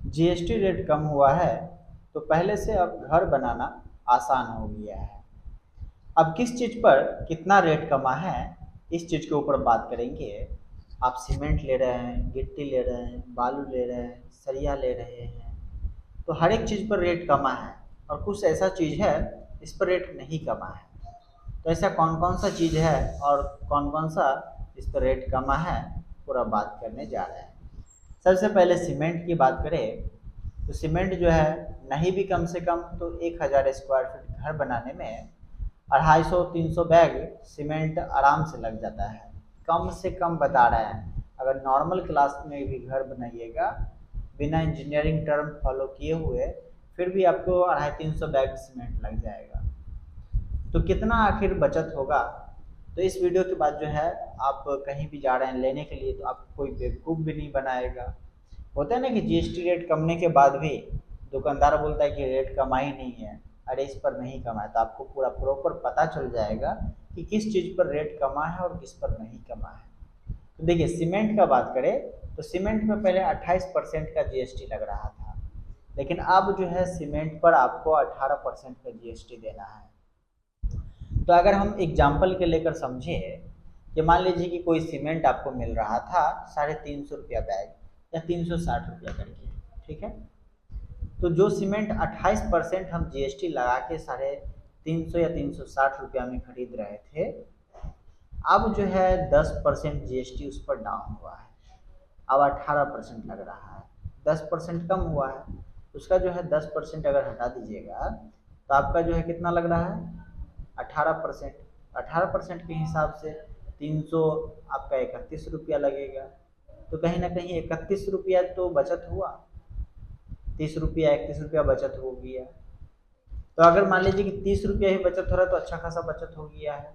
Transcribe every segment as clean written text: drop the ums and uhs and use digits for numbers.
GST rate कम हुआ है तो पहले से अब घर बनाना आसान हो गया है। अब किस चीज़ पर कितना रेट कमा है इस चीज़ के ऊपर बात करेंगे। आप सीमेंट ले रहे हैं, गिट्टी ले रहे हैं, बालू ले रहे हैं, सरिया ले रहे हैं, तो हर एक चीज़ पर रेट कमा है और कुछ ऐसा चीज़ है इस पर रेट नहीं कमा है। तो ऐसा कौन कौन सा चीज़ है और कौन कौन सा इस पर रेट कमा है पूरा बात करने जा रहे हैं। सबसे पहले सीमेंट की बात करें तो सीमेंट जो है नहीं भी कम से कम तो 1000 स्क्वायर फीट घर बनाने में 250-300 बैग सीमेंट आराम से लग जाता है। कम से कम बता रहे हैं, अगर नॉर्मल क्लास में भी घर बनाइएगा बिना इंजीनियरिंग टर्म फॉलो किए हुए फिर भी आपको 250-300 बैग सीमेंट लग जाएगा। तो कितना आखिर बचत होगा। तो इस वीडियो के बाद जो है आप कहीं भी जा रहे हैं लेने के लिए तो आपको कोई बेवकूफ़ भी नहीं बनाएगा। होता है ना कि जीएसटी रेट कमने के बाद भी दुकानदार बोलता है कि रेट कमा ही नहीं है, अरे इस पर नहीं कमा है। तो आपको पूरा प्रॉपर पता चल जाएगा कि किस चीज़ पर रेट कमा है और किस पर नहीं कमा है। तो देखिए सीमेंट का बात करें तो सीमेंट में पहले 28% का जीएसटी लग रहा था, लेकिन अब जो है सीमेंट पर आपको 18% का जीएसटी देना है। तो अगर हम एग्जाम्पल के लेकर समझे कि मान लीजिए कि कोई सीमेंट आपको मिल रहा था 350 रुपया बैग या 360 रुपया करके, ठीक है। तो जो सीमेंट 28% हम जीएसटी लगा के 350 या 360 रुपया में खरीद रहे थे, अब जो है 10% जीएसटी उस पर डाउन हुआ है, अब 18% लग रहा है। 10% कम हुआ है, उसका जो है 10% अगर हटा दीजिएगा तो आपका जो है कितना लग रहा है 18%। 18% के हिसाब से 300 आपका 31 रुपया लगेगा। तो कहीं ना कहीं 31 रुपया तो बचत हुआ, 30 रुपया 31 रुपया बचत हो गया। तो अगर मान लीजिए कि 30 रुपया ही बचत हो रहा है तो अच्छा खासा बचत हो गया है।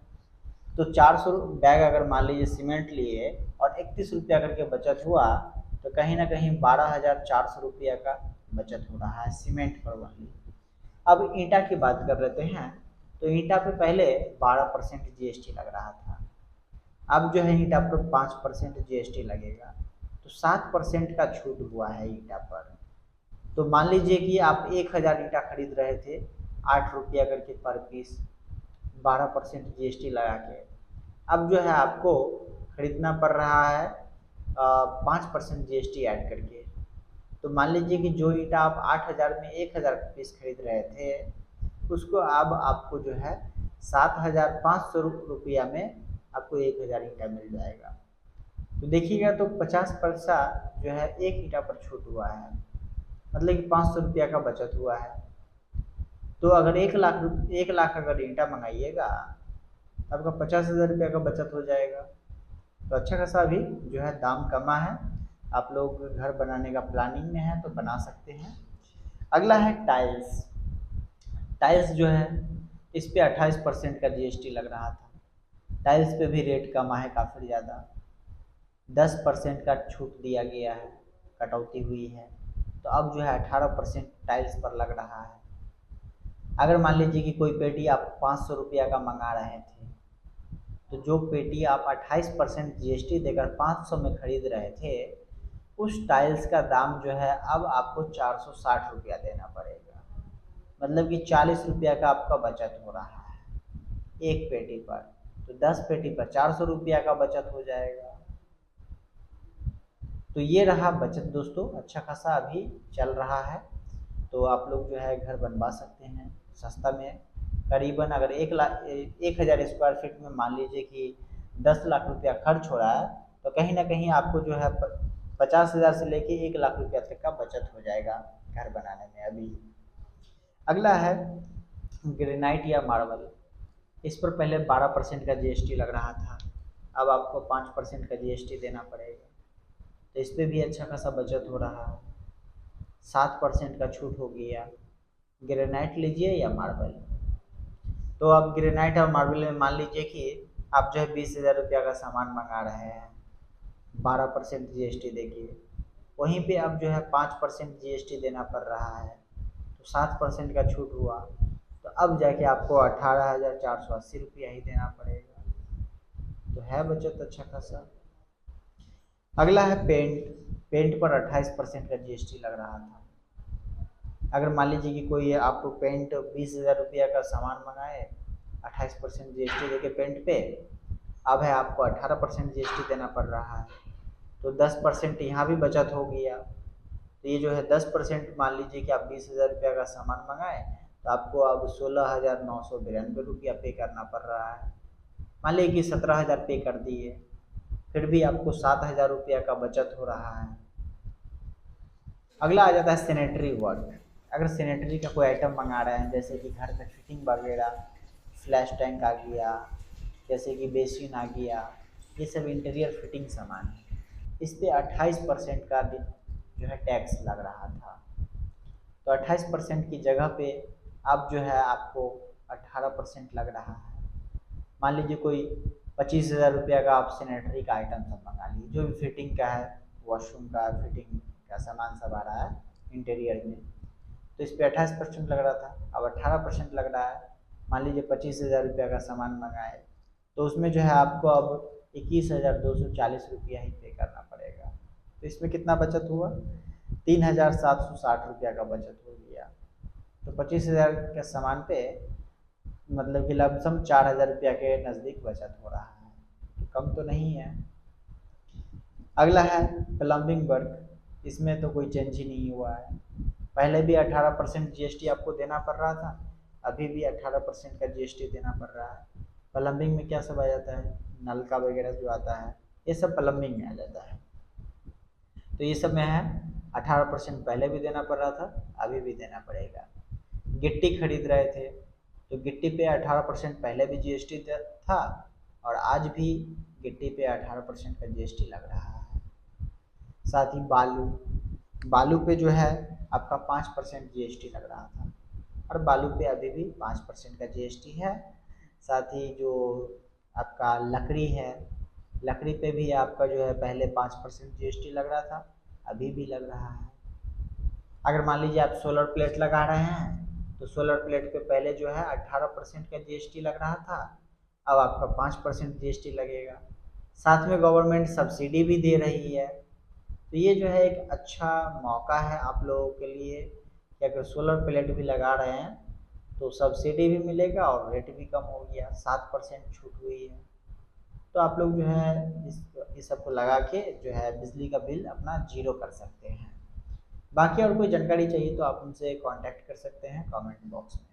तो 400 बैग अगर मान लीजिए सीमेंट लिए और 31 रुपया करके बचत हुआ तो कहीं ना कहीं 12,400 रुपया का बचत हो रहा है सीमेंट पर वाली। अब ईंटा की बात कर लेते हैं तो ईंटा पे पहले 12% जीएसटी लग रहा था, अब जो है ईंटा पर 5% जीएसटी लगेगा, तो 7% का छूट हुआ है ईंटा पर। तो मान लीजिए कि आप 1000 ईंटा खरीद रहे थे 8 रुपया करके पर पीस, 12% जीएसटी लगा के, अब जो है आपको खरीदना पड़ रहा है 5% जीएसटी ऐड करके। तो मान लीजिए कि जो ईंटा आप 8000 में 1000 पीस खरीद रहे थे उसको अब आपको जो है 7500 रुपया में आपको 1000 ईंटा मिल जाएगा। तो देखिएगा तो 50 पैसा जो है एक ईंटा पर छूट हुआ है, मतलब कि 500 रुपया का बचत हुआ है। तो अगर 1 लाख अगर ईंटा मंगाइएगा तो आपका 50,000 रुपया का बचत हो जाएगा। तो अच्छा खासा अभी जो है दाम कमा है, आप लोग घर बनाने का प्लानिंग में है तो बना सकते हैं। अगला है टाइल्स। टाइल्स जो है इस पे 28% का जीएसटी लग रहा था, टाइल्स पे भी रेट कमा है काफ़ी ज़्यादा, 10% का छूट दिया गया है, कटौती हुई है। तो अब जो है 18% टाइल्स पर लग रहा है। अगर मान लीजिए कि कोई पेटी आप 500 रुपया का मंगा रहे थे तो जो पेटी आप 28% जीएसटी देकर 500 में खरीद रहे थे उस टाइल्स का दाम जो है अब आपको 460 रुपया देना पड़ेगा, मतलब कि 40 रुपया का आपका बचत हो रहा है एक पेटी पर। तो 10 पेटी पर 400 रुपया का बचत हो जाएगा। तो ये रहा बचत दोस्तों, अच्छा खासा अभी चल रहा है। तो आप लोग जो है घर बनवा सकते हैं सस्ता में। करीबन अगर 1000 स्क्वायर फीट में मान लीजिए कि 10 लाख रुपया खर्च हो रहा है तो कहीं ना कहीं आपको जो है 50,000 से लेके 1 लाख रुपया तक का बचत हो जाएगा घर बनाने में अभी। अगला है ग्रेनाइट या मार्बल। इस पर पहले 12% का जीएसटी लग रहा था, अब आपको 5% का जीएसटी देना पड़ेगा। तो इस पर भी अच्छा खासा बचत हो रहा है, 7% का छूट हो गया। ग्रेनाइट लीजिए या मार्बल। तो अब ग्रेनाइट और मार्बल में मान लीजिए कि आप जो है 20,000 रुपया का सामान मंगा रहे हैं 12% जीएसटी देखिए, वहीं पे अब जो है 5% जीएसटी देना पड़ रहा है, तो 7% का छूट हुआ। तो अब जाके आपको 18,480 रुपया ही देना पड़ेगा। तो है बचत अच्छा खासा। अगला है पेंट। पेंट पर 28% का जीएसटी लग रहा था। अगर मान लीजिए कि कोई आप पेंट 20,000 रुपया का सामान मंगाए, 28% जीएसटी देके पेंट पे, अब है आपको 18% जीएसटी देना पड़ रहा है, तो 10% यहाँ भी बचत हो गया। तो ये जो है 10%, मान लीजिए कि आप 20,000 रुपया का सामान मंगाए तो आपको अब 16,992 रुपया पे करना पड़ रहा है। मान लीजिए कि 17,000 पे कर दिए, फिर भी आपको 7,000 रुपया का बचत हो रहा है। अगला आ जाता है सैनिटरी वर्क। अगर सैनिटरी का कोई आइटम मंगा रहे हैं, जैसे कि घर में फिटिंग वगैरह, फ्लैश टैंक आ गया, जैसे कि बेसिन आ गया, ये सब इंटीरियर फिटिंग सामान है, इस पे 28% का जो है टैक्स लग रहा था। तो 28% की जगह पे अब जो है आपको 18% लग रहा है। मान लीजिए कोई 25,000 रुपया का आप सैनिटरी का आइटम सब मंगा लीजिए, जो भी फिटिंग का है, वॉशरूम का फिटिंग का सामान सब आ रहा है इंटीरियर में, तो इस पर 28% लग रहा था, अब 18% लग रहा है। मान लीजिए 25,000 रुपया का सामान मंगाए तो उसमें जो है आपको अब 21,240 रुपया ही पे करना पड़ेगा। तो इसमें कितना बचत हुआ? 3,760 रुपया का बचत हो गया। तो 25,000 के सामान पे मतलब कि लमसम 4,000 रुपया के नज़दीक बचत हो रहा है, तो कम तो नहीं है। अगला है प्लम्बिंग वर्क। इसमें तो कोई चेंज ही नहीं हुआ है। पहले भी 18% जीएसटी आपको देना पड़ रहा था, अभी भी 18% का जीएसटी देना पड़ रहा है। प्लम्बिंग में क्या सब आ जाता है? नल का वगैरह जो आता है, ये सब प्लम्बिंग में आ जाता है। तो ये सब में है 18% पहले भी देना पड़ रहा था, अभी भी देना पड़ेगा। गिट्टी खरीद रहे थे तो गिट्टी पे 18% पहले भी जीएसटी था, और आज भी गिट्टी पे 18% का जीएसटी लग रहा है। साथ ही बालू, बालू पे जो है आपका 5% जीएसटी लग रहा था, और बालू पे अभी भी 5% का जीएसटी है। साथ ही जो आपका लकड़ी है, लकड़ी पे भी आपका जो है पहले 5% जीएसटी लग रहा था, अभी भी लग रहा है। अगर मान लीजिए आप सोलर प्लेट लगा रहे हैं तो सोलर प्लेट पे पहले जो है 18% का जीएसटी लग रहा था, अब आपका 5% जीएसटी लगेगा। साथ में गवर्नमेंट सब्सिडी भी दे रही है। तो ये जो है एक अच्छा मौका है आप लोगों के लिए कि अगर सोलर प्लेट भी लगा रहे हैं तो सब्सिडी भी मिलेगा और रेट भी कम हो गया, 7% छूट हुई है। तो आप लोग जो है इस सबको लगा के जो है बिजली का बिल अपना जीरो कर सकते हैं। बाकी और कोई जानकारी चाहिए तो आप उनसे कांटेक्ट कर सकते हैं कमेंट बॉक्स में।